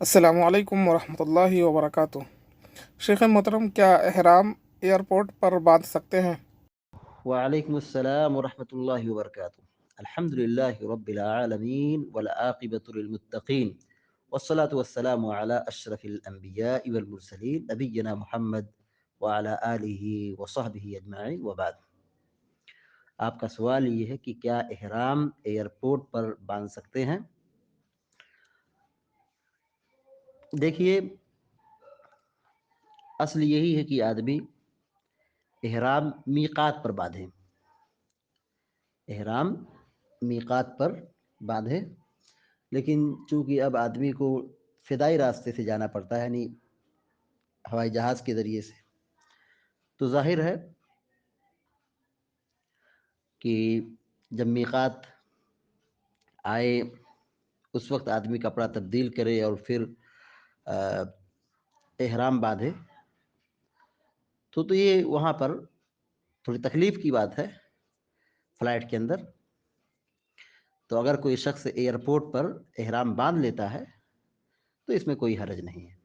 السلام علیکم ورحمۃ اللہ وبرکاتہ۔ شیخ محترم، کیا احرام ایئرپورٹ پر باندھ سکتے ہیں؟ وعلیکم السلام ورحمۃ اللہ وبرکاتہ۔ الحمد للہ رب العالمین والعاقبۃ للمتقین والصلاة والسلام علی اشرف الانبیاء والمرسلین نبینا محمد وعلی آلہ وصحبہ اجمعین وبعد۔ آپ کا سوال یہ ہے کہ کیا احرام ایئرپورٹ پر باندھ سکتے ہیں؟ دیکھیے، اصل یہی ہے کہ آدمی احرام میقات پر باندھے، احرام میقات پر باندھے، لیکن چونکہ اب آدمی کو فضائی راستے سے جانا پڑتا ہے، یعنی ہوائی جہاز کے ذریعے سے، تو ظاہر ہے کہ جب میقات آئے اس وقت آدمی کپڑا تبدیل کرے اور پھر احرام باندھے، تو یہ وہاں پر تھوڑی تکلیف کی بات ہے فلائٹ کے اندر۔ تو اگر کوئی شخص ایئرپورٹ پر احرام باندھ لیتا ہے تو اس میں کوئی حرج نہیں ہے۔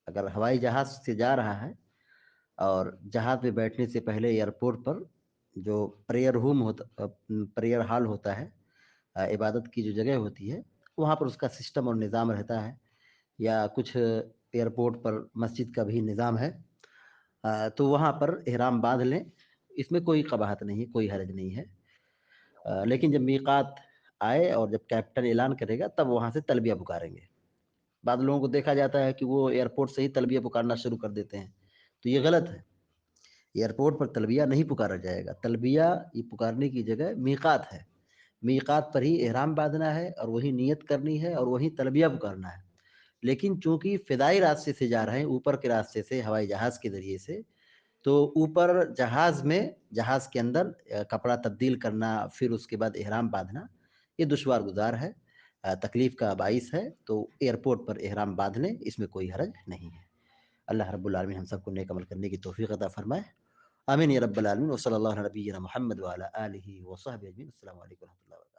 اگر ہوائی جہاز سے جا رہا ہے اور جہاز میں بیٹھنے سے پہلے ایئرپورٹ پر جو پریئر ہال ہوتا ہے، عبادت کی جو جگہ ہوتی ہے، وہاں پر اس کا سسٹم اور نظام رہتا ہے، یا کچھ ایئرپورٹ پر مسجد کا بھی نظام ہے، تو وہاں پر احرام باندھ لیں، اس میں کوئی قباحت نہیں ہے، کوئی حرج نہیں ہے۔ لیکن جب میقات آئے اور جب کیپٹن اعلان کرے گا تب وہاں سے تلبیہ پکاریں گے۔ بعض لوگوں کو دیکھا جاتا ہے کہ وہ ایئرپورٹ سے ہی تلبیہ پکارنا شروع کر دیتے ہیں، تو یہ غلط ہے۔ ایئرپورٹ پر تلبیہ نہیں پکارا جائے گا، تلبیہ یہ پکارنے کی جگہ میقات ہے، میقات پر ہی احرام باندھنا ہے اور وہی نیت کرنی ہے اور وہی تلبیہ پکارنا ہے۔ لیکن چونکہ فضائی راستے سے جا رہے ہیں، اوپر کے راستے سے، ہوائی جہاز کے ذریعے سے، تو اوپر جہاز میں، جہاز کے اندر کپڑا تبدیل کرنا، پھر اس کے بعد احرام باندھنا، یہ دشوار گزار ہے، تکلیف کا باعث ہے۔ تو ایئرپورٹ پر احرام باندھ لیں، اس میں کوئی حرج نہیں ہے۔ اللہ رب العالمین ہم سب کو نیک عمل کرنے کی توفیق عطا فرمائے، آمین یا رب العالمین۔ وصلی اللہ علی نبینا محمد وعلی آلہ وصحبہ اجمعین۔ السلام علیکم و رحمۃ اللہ وبرکاتہ۔